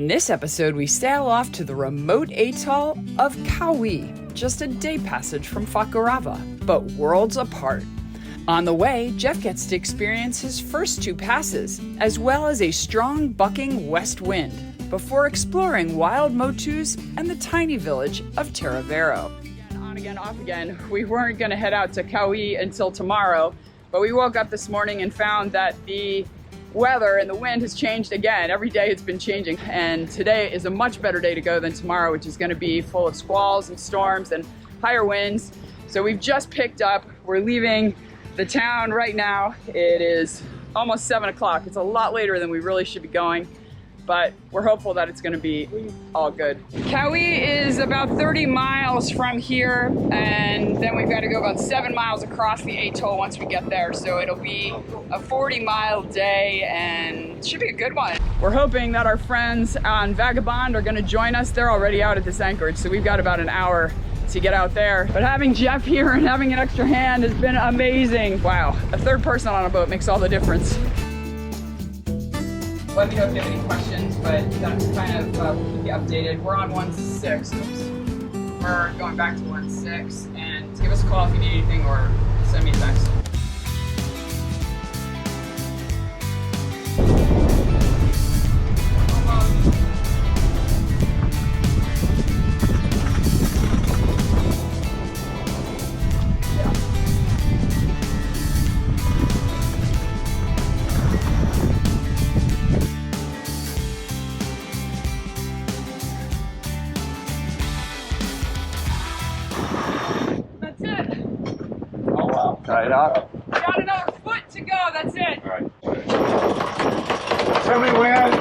In this episode, we sail off to the remote atoll of Kauehi, just a day passage from Fakarava, but worlds apart. On the way, Jeff gets to experience his first two passes, as well as a strong bucking west wind, before exploring wild motus and the tiny village of Tearavero. On again, off again. We weren't going to head out to Kauehi until tomorrow, but we woke up this morning and found that the weather and the wind has changed again. Every day it's been changing, and today is a much better day to go than tomorrow, which is going to be full of squalls and storms and higher winds. So we've just picked up. We're leaving the town right now. It is almost 7 o'clock. It's a lot later than we really should be going, but we're hopeful that it's going to be all good. Kauehi is about 30 miles from here, and then we've got to go about 7 miles across the atoll once we get there. So it'll be a 40-mile day, and it should be a good one. We're hoping that our friends on Vagabond are going to join us. They're already out at this anchorage, so we've got about an hour to get out there. But having Jeff here and having an extra hand has been amazing. Wow, a third person on a boat makes all the difference. Let me know if you have any questions, but that's kind of, we'll keep you updated. We're on 1-6, oops. We're going back to 1-6, and give us a call if you need anything or send me a text. Tie it up. Got another foot to go, that's it. All right. Tell me when.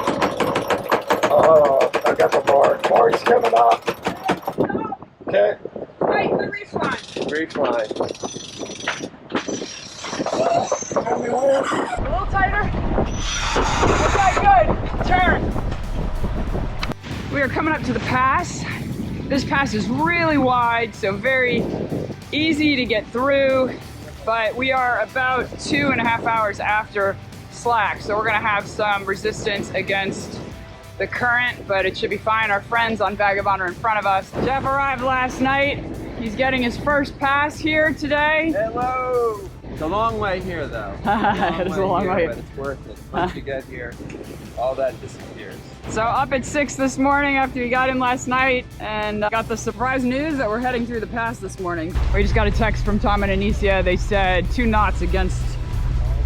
Oh, I got the board. Board's coming up. Okay. Wait, the reef line. Reef line. Tell me when. A little tighter. Okay, good. Turn. We are coming up to the pass. This pass is really wide, so very easy to get through. But we are about 2.5 hours after slack, so we're gonna have some resistance against the current, but it should be fine. Our friends on Vagabond are in front of us. Jeff arrived last night. He's getting his first pass here today. Hello! It's a long way here, though. It is a long way. But it's worth it. Once you get here, all that disappears. So up at 6 this morning after we got in last night, and got the surprise news that we're heading through the pass this morning. We just got a text from Tom and Anicia. They said 2 knots against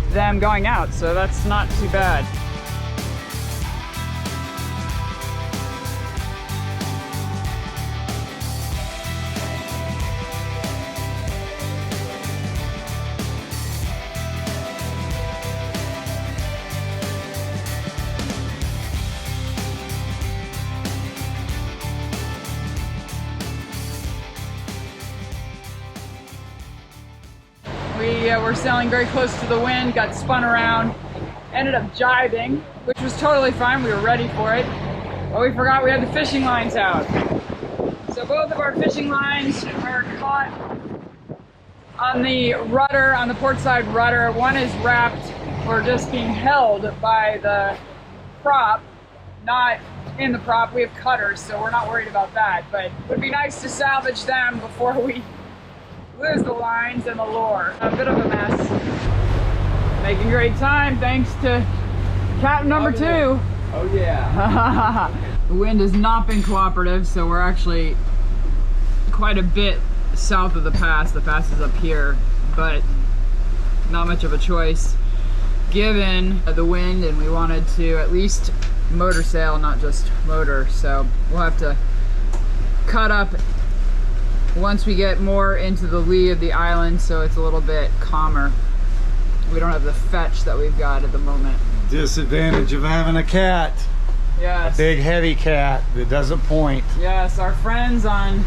them going out, so that's not too bad. We were sailing very close to the wind, got spun around, ended up jibing, which was totally fine. We were ready for it, but we forgot we had the fishing lines out. So both of our fishing lines are caught on the rudder, on the port side rudder. One is wrapped or just being held by the prop, not in the prop. We have cutters, so we're not worried about that, but it would be nice to salvage them before we lose the lines and the lure. A bit of a mess. Making great time thanks to captain number 2. Oh yeah. The wind has not been cooperative, so we're actually quite a bit south of the pass. The pass is up here, but not much of a choice given the wind, and we wanted to at least motor sail, not just motor, so we'll have to cut up once we get more into the lee of the island, so it's a little bit calmer. We don't have the fetch that we've got at the moment. Disadvantage of having a cat. Yes. A big heavy cat that doesn't point. Yes, our friends on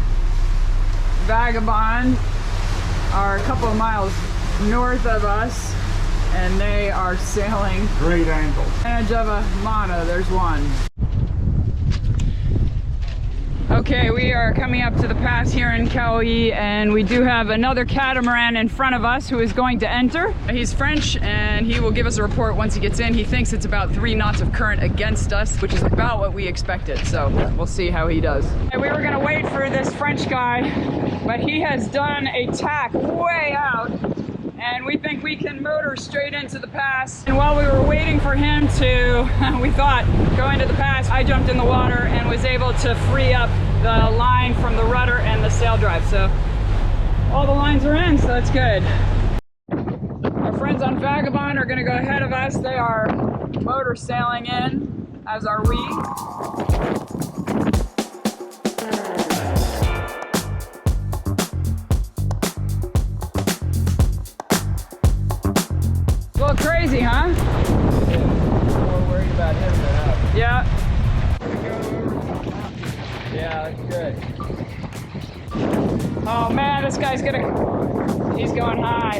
Vagabond are a couple of miles north of us, and they are sailing Great angle. advantage of a mono. There's one. Okay, we are coming up to the pass here in Kauehi, and we do have another catamaran in front of us who is going to enter. He's French, and he will give us a report once he gets in. He thinks it's about 3 knots of current against us, which is about what we expected, so we'll see how he does. And we were gonna wait for this French guy, but he has done a tack way out, and we think we can motor straight into the pass. And while we were waiting for him to, we thought, go into the pass, I jumped in the water and was able to free up the line from the rudder and the sail drive. So all the lines are in, so that's good. Our friends on Vagabond are gonna go ahead of us. They are motor sailing in, as are we. A little crazy, huh? Yeah, more worried about him than us. Yeah. Yeah, that's good. Oh man, this guy's he's going high.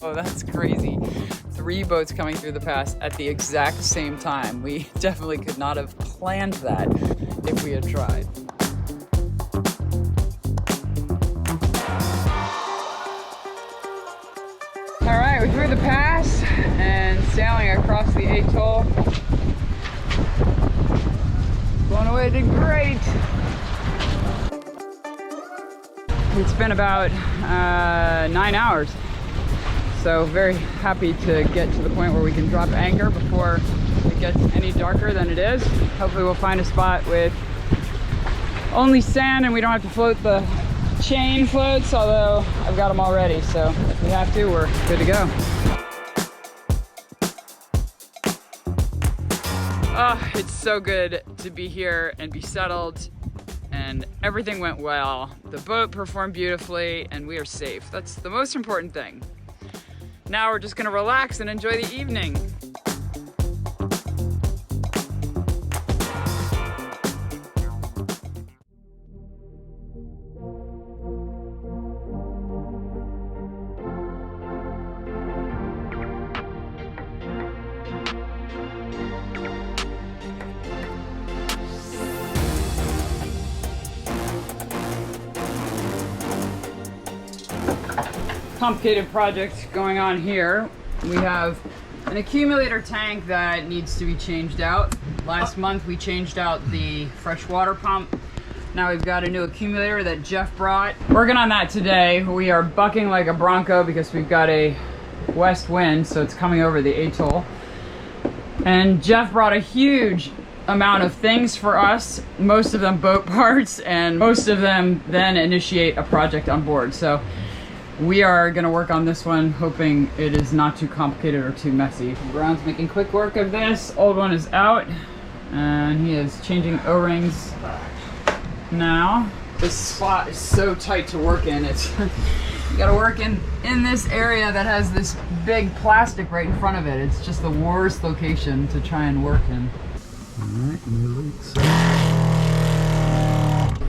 Oh, that's crazy. 3 boats coming through the pass at the exact same time. We definitely could not have planned that if we had tried. All right, we're through the pass and sailing across the atoll. Blown away did great. It's been about 9 hours. So very happy to get to the point where we can drop anchor before it gets any darker than it is. Hopefully we'll find a spot with only sand and we don't have to float the chain floats, although I've got them already. So if we have to, we're good to go. Oh, it's so good to be here and be settled, and everything went well. The boat performed beautifully and we are safe. That's the most important thing. Now we're just gonna relax and enjoy the evening. Complicated project going on here. We have an accumulator tank that needs to be changed out. Last month we changed out the freshwater pump. Now we've got a new accumulator that Jeff brought. Working on that today. We are bucking like a bronco because we've got a west wind, so it's coming over the atoll. And Jeff brought a huge amount of things for us, most of them boat parts, and most of them then initiate a project on board. So we are going to work on this one, hoping it is not too complicated or too messy. Brown's making quick work of this. Old one is out, and he is changing O-rings now. This spot is so tight to work in. It's you got to work in this area that has this big plastic right in front of it. It's just the worst location to try and work in.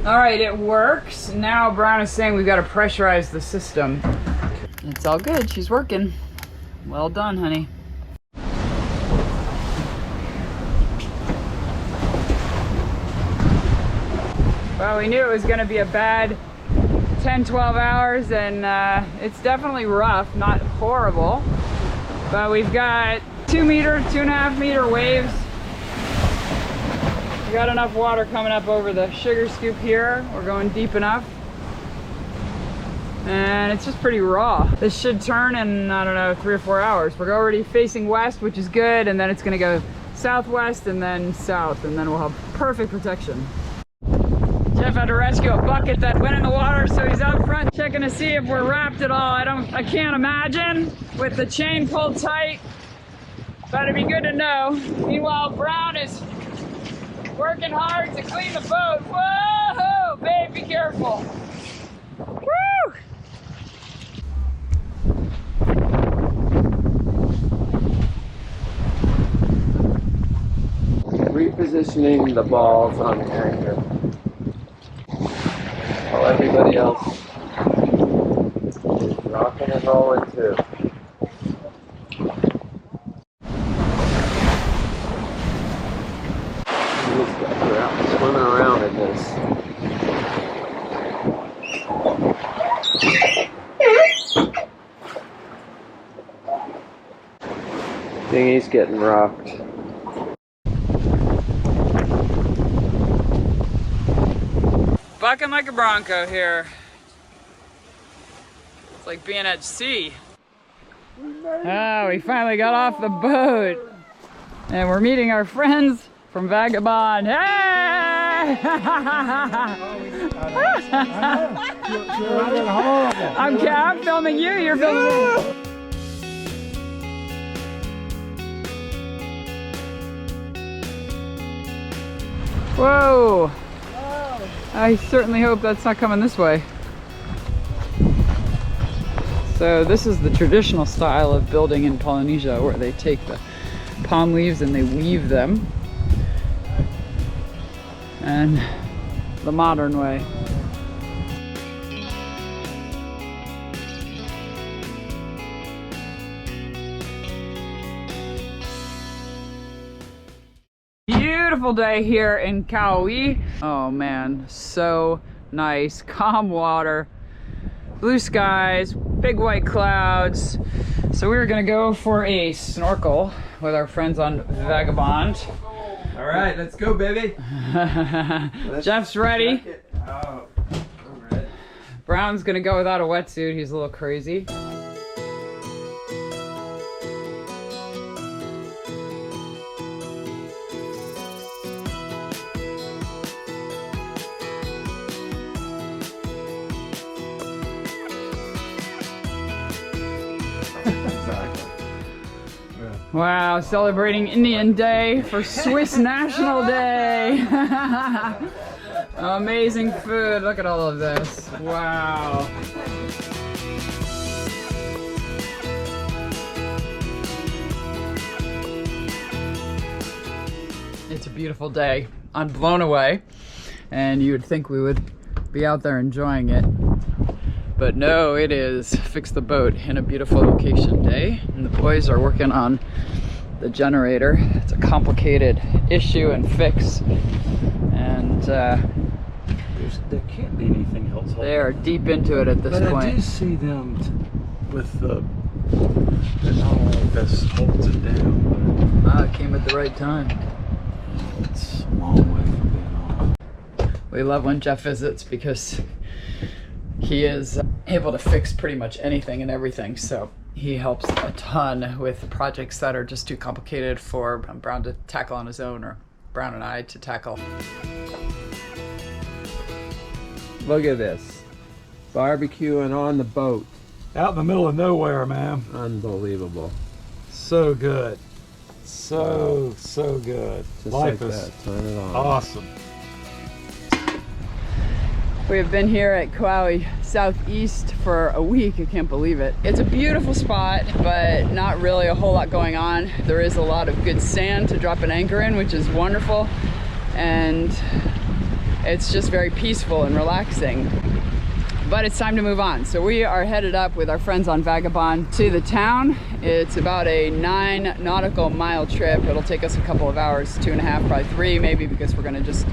All right, it works. Now Brown is saying we've got to pressurize the system. It's all good, she's working. Well done, honey. Well, we knew it was gonna be a bad 10-12 hours, and it's definitely rough, not horrible. But we've got 2.5 meter waves. We got enough water coming up over the sugar scoop here. We're going deep enough. And it's just pretty raw. This should turn in, I don't know, 3 or 4 hours. We're already facing west, which is good, and then it's gonna go southwest and then south, and then we'll have perfect protection. Jeff had to rescue a bucket that went in the water, so he's out front checking to see if we're wrapped at all. I can't imagine with the chain pulled tight, but it'd be good to know. Meanwhile, Brown is working hard to clean the boat. Whoa, babe, be careful. Woo! Repositioning the balls on the anchor while everybody else is rocking and rolling too. Let's go around. swimming around in this. Dinghy's getting rocked. Bucking like a bronco here. It's like being at sea. Oh, we finally got off the boat. And we're meeting our friends from Vagabond. Hey! I'm filming you, you're filming me. Whoa! I certainly hope that's not coming this way. So this is the traditional style of building in Polynesia, where they take the palm leaves and they weave them. And the modern way. Beautiful day here in Kauehi. Oh man, so nice. Calm water, blue skies, big white clouds. So we're gonna go for a snorkel with our friends on Vagabond. All right, let's go, baby. Jeff's ready. Oh, I'm ready. Brown's gonna go without a wetsuit. He's a little crazy. Wow, celebrating Indian Day for Swiss National Day. Amazing food. Look at all of this. Wow. It's a beautiful day. I'm blown away. And you would think we would be out there enjoying it. But no, it is fix the boat in a beautiful location day. And the boys are working on the generator. It's a complicated issue and fix. And there can't be anything else. they are deep into it at this point. I do see them with the I don't know if this holds it down, Ah, it came at the right time. but it's a long way from being on. We love when Jeff visits because he is able to fix pretty much anything and everything, so he helps a ton with projects that are just too complicated for Brown to tackle on his own, or Brown and I to tackle. Look at this. Barbecuing on the boat. Out in the middle of nowhere, man. Unbelievable. So good. So good. Just Life like is that. Turn it on. awesome. We have been here at Kauehi Southeast for a week. I can't believe it. It's a beautiful spot, but not really a whole lot going on. There is a lot of good sand to drop an anchor in, which is wonderful. And it's just very peaceful and relaxing. But it's time to move on. So we are headed up with our friends on Vagabond to the town. It's about a 9 nautical mile trip. It'll take us a couple of hours, 2.5, probably 3 maybe, because we're gonna just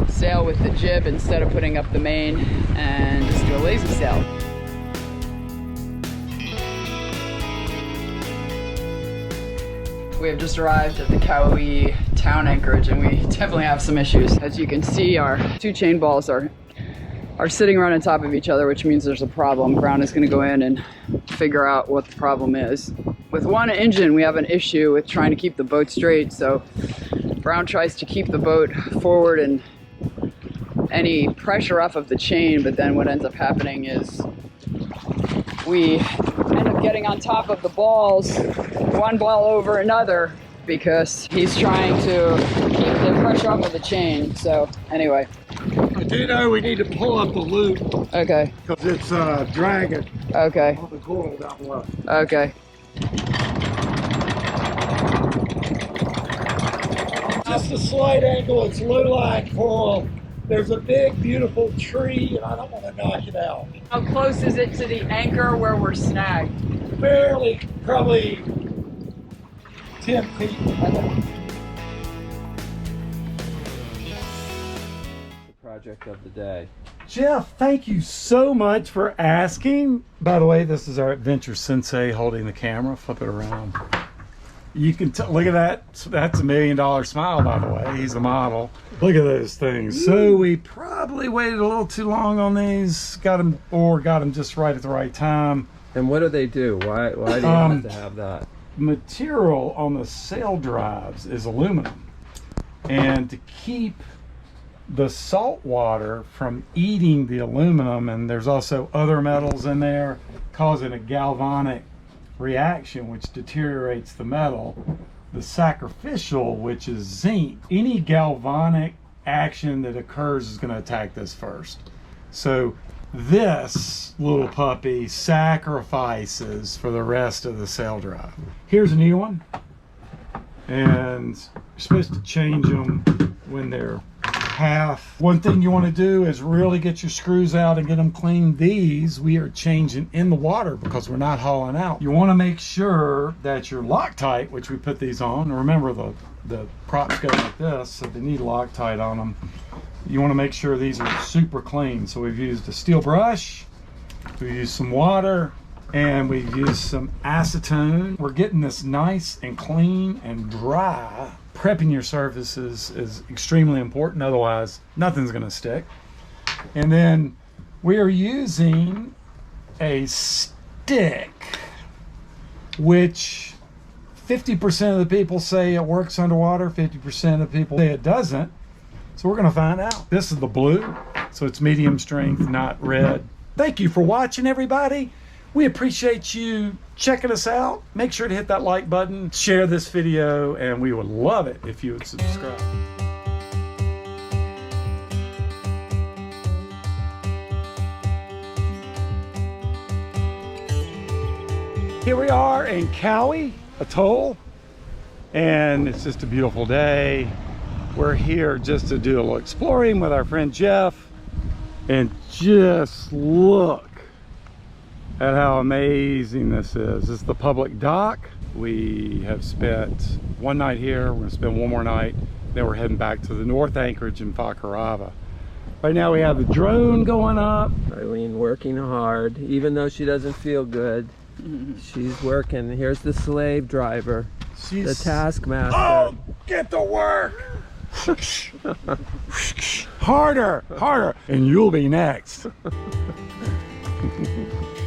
sail with the jib instead of putting up the main and just do a lazy sail. We have just arrived at the Kauehi town anchorage, and we definitely have some issues. As you can see, our 2 chain balls are sitting right on top of each other, which means there's a problem. Brown is going to go in and figure out what the problem is. With one engine, we have an issue with trying to keep the boat straight, so Brown tries to keep the boat forward and any pressure off of the chain, but then what ends up happening is we end up getting on top of the balls, one ball over another, because he's trying to keep the pressure off of the chain. So anyway. I do know we need to pull up the loop Okay. because it's dragging Okay. on the coil down below. Okay. Just a slight angle, it's low-lying coral. There's a big, beautiful tree, and I don't want to knock it out. How close is it to the anchor where we're snagged? Barely, probably 10 feet. project of the day. Jeff, thank you so much for asking. By the way, this is our adventure sensei holding the camera. Flip it around. You can look at that. That's $1 million smile, by the way. He's a model. Look at those things. So we probably waited a little too long on these. Got them just right at the right time. And what do they do? Why do you have to have that? Material on the sail drives is aluminum. And to keep the salt water from eating the aluminum, and there's also other metals in there causing a galvanic reaction which deteriorates the metal. The sacrificial, which is zinc, any galvanic action that occurs is going to attack this first. So this little puppy sacrifices for the rest of the sail drive. Here's a new one, and you're supposed to change them when they're half. One thing you want to do is really get your screws out and get them clean. These we are changing in the water because we're not hauling out. You want to make sure that your Loctite, which we put these on, remember the props go like this, so they need Loctite on them. You want to make sure these are super clean. So we've used a steel brush, we've used some water, and we've used some acetone. We're getting this nice and clean and dry. Prepping your surfaces is extremely important, otherwise nothing's going to stick. And then we are using a stick, which 50% of the people say it works underwater, 50% of the people say it doesn't. So we're going to find out. This is the blue, so it's medium strength, not red. Thank you for watching, everybody. We appreciate you checking us out. Make sure to hit that like button, share this video, and we would love it if you would subscribe. Here we are in Kauehi atoll, and it's just a beautiful day. We're here just to do a little exploring with our friend Jeff, and just look at how amazing this is. This is the public dock. We have spent one night here. We're gonna spend one more night. Then we're heading back to the north anchorage in Fakarava. Right now we have the drone going up. Eileen working hard, even though she doesn't feel good. She's working. Here's the slave driver, the taskmaster. Oh, get to work! Harder, harder, and you'll be next.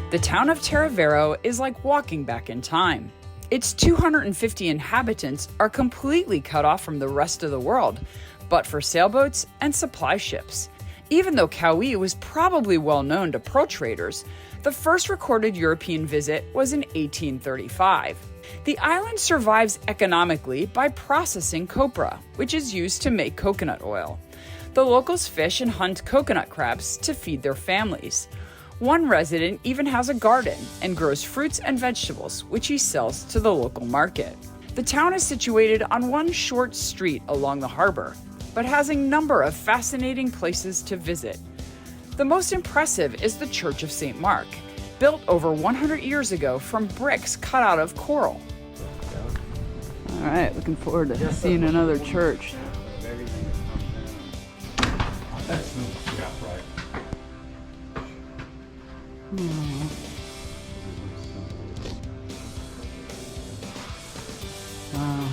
The town of Tearavero is like walking back in time. Its 250 inhabitants are completely cut off from the rest of the world, but for sailboats and supply ships. Even though Kauehi was probably well known to pearl traders, the first recorded European visit was in 1835. The island survives economically by processing copra, which is used to make coconut oil. The locals fish and hunt coconut crabs to feed their families. One resident even has a garden and grows fruits and vegetables, which he sells to the local market. The town is situated on one short street along the harbor, but has a number of fascinating places to visit. The most impressive is the Church of St. Mark, built over 100 years ago from bricks cut out of coral. All right, looking forward to seeing another church. Wow.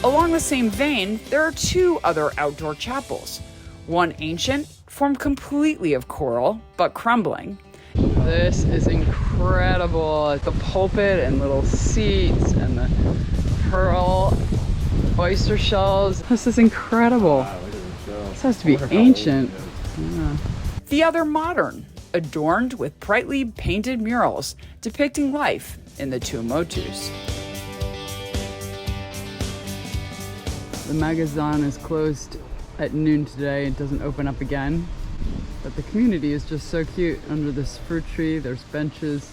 Along the same vein, there are two other outdoor chapels. One ancient, formed completely of coral, but crumbling. This is incredible. The pulpit and little seats and the pearl oyster shells. This is incredible. Wow, this has to be ancient. Yeah. The other modern, adorned with brightly painted murals depicting life in the two motus. The Magazine is closed at noon today. It doesn't open up again. But the community is just so cute. Under this fruit tree, there's benches.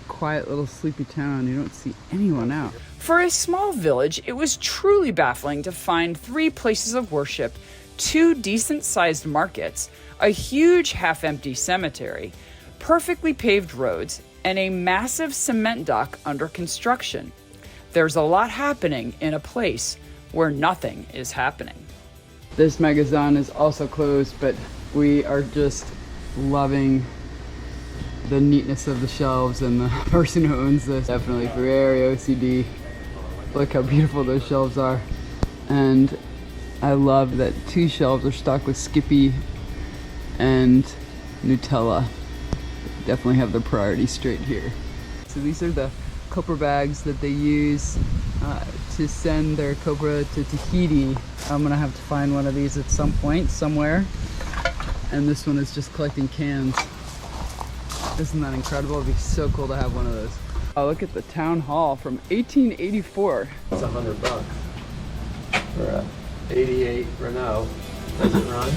Quiet little sleepy town. You don't see anyone out. For a small village, it was truly baffling to find 3 places of worship 2 decent-sized markets, a huge half-empty cemetery, perfectly paved roads, and a massive cement dock under construction. There's a lot happening in a place where nothing is happening. This magazine is also closed, but we are just loving the neatness of the shelves and the person who owns this. Definitely Ferrari OCD. Look how beautiful those shelves are. And I love that 2 shelves are stocked with Skippy and Nutella. Definitely have their priorities straight here. So these are the copra bags that they use to send their copra to Tahiti. I'm gonna have to find one of these at some point, somewhere. And this one is just collecting cans. Isn't that incredible? It'd be so cool to have one of those. Oh, look at the town hall from 1884. It's $100 for a 88 Renault. Does it run?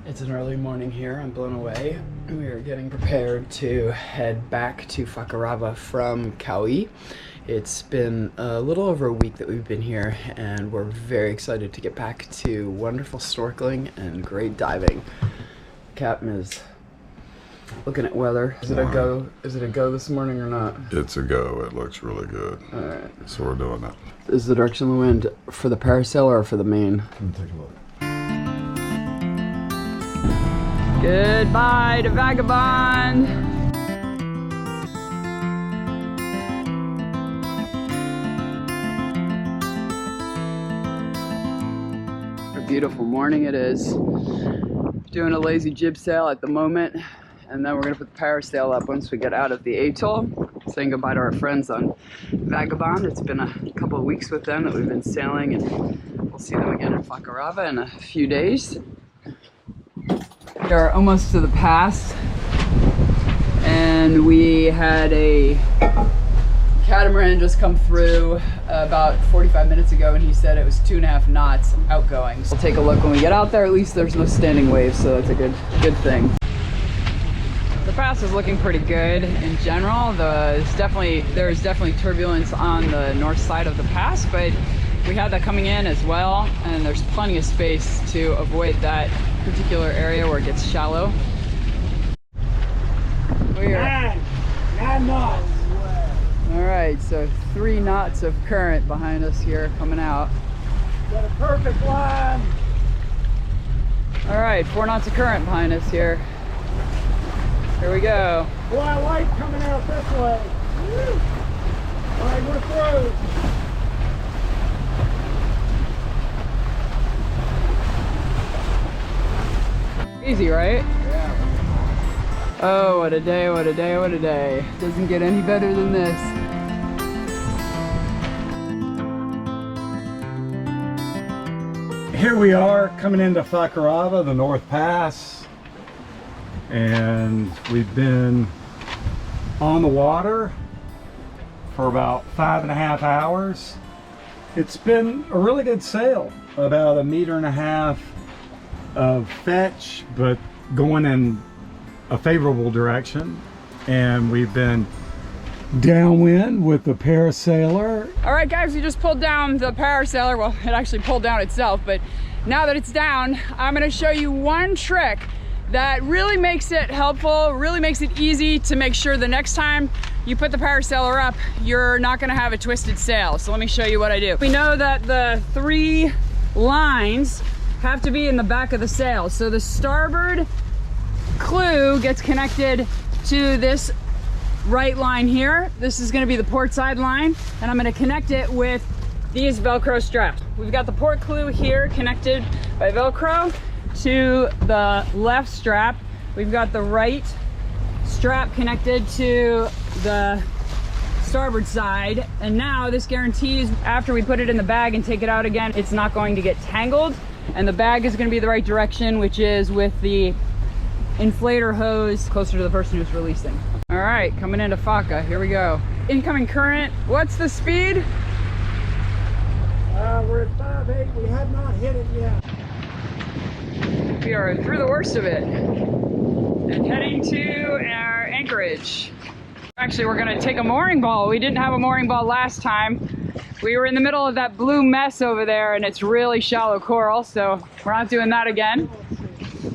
It's an early morning here. I'm blown away. We are getting prepared to head back to Fakarava from Kauehi. It's been a little over a week that we've been here, and we're very excited to get back to wonderful snorkeling and great diving. Captain is looking at weather. Is it a go? Is it a go this morning or not? It's a go. It looks really good. All right. So we're doing that. Is the direction of the wind for the parasail or for the main? Let me take a look. Goodbye to Vagabond. A beautiful morning it is. Doing a lazy jib sail at the moment, and then we're gonna put the parasail up once we get out of the atoll. Saying goodbye to our friends on Vagabond. It's been a couple of weeks with them that we've been sailing, and we'll see them again in Fakarava in a few days. We are almost to the pass, and we had a catamaran just come through about 45 minutes ago, and he said it was 2.5 knots outgoing. So we'll take a look when we get out there. At least there's no standing waves, so that's a good thing. The pass is looking pretty good in general. There's definitely turbulence on the north side of the pass, but we had that coming in as well, and there's plenty of space to avoid that particular area where it gets shallow. Nine knots. All right, so 3 knots of current behind us here coming out. Got a perfect line. All right, 4 knots of current behind us here. Here we go. Boy, I like coming out this way. Woo. All right, we're through. Easy, right? Yeah. Oh, what a day, what a day, what a day. Doesn't get any better than this. Here we are coming into Fakarava, the North Pass, and we've been on the water for about 5.5 hours. It's been a really good sail, about 1.5 meters of fetch, but going in a favorable direction, and we've been downwind with the parasailer. All right, guys, we just pulled down the parasailer. Well, it actually pulled down itself, but now that it's down, I'm gonna show you one trick that really makes it helpful, really makes it easy to make sure the next time you put the parasailer up, you're not gonna have a twisted sail. So let me show you what I do. We know that the 3 lines have to be in the back of the sail. So the starboard clew gets connected to this right line here. This is gonna be the port side line, and I'm gonna connect it with these Velcro straps. We've got the port clew here connected by Velcro to the left strap. We've got the right strap connected to the starboard side, and now this guarantees after we put it in the bag and take it out again, it's not going to get tangled, and the bag is going to be the right direction, which is with the inflator hose closer to the person who's releasing. All right, coming into Faka, here we go. Incoming current, what's the speed? We're at 5.8. We have not hit it yet. We are through the worst of it and heading to our anchorage. Actually, we're gonna take a mooring ball. We didn't have a mooring ball last time. We were in the middle of that blue mess over there and it's really shallow coral, so we're not doing that again.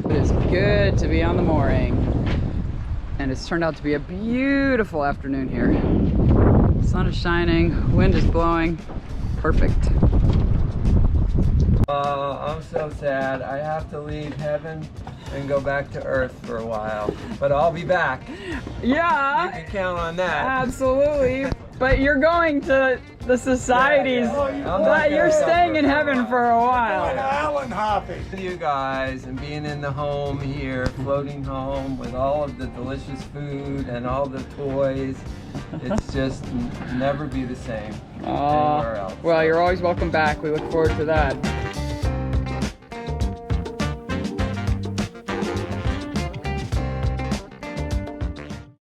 But it's good to be on the mooring. And it's turned out to be a beautiful afternoon here. Sun is shining, wind is blowing. Perfect. I'm so sad. I have to leave heaven and go back to earth for a while. But I'll be back. Yeah. You can count on that. Absolutely. But you're going to the societies. But you're staying in heaven for a while. Island hopping. With you guys and being in the home here, floating home with all of the delicious food and all the toys. It's just never be the same anywhere else. Well, you're always welcome back. We look forward to that.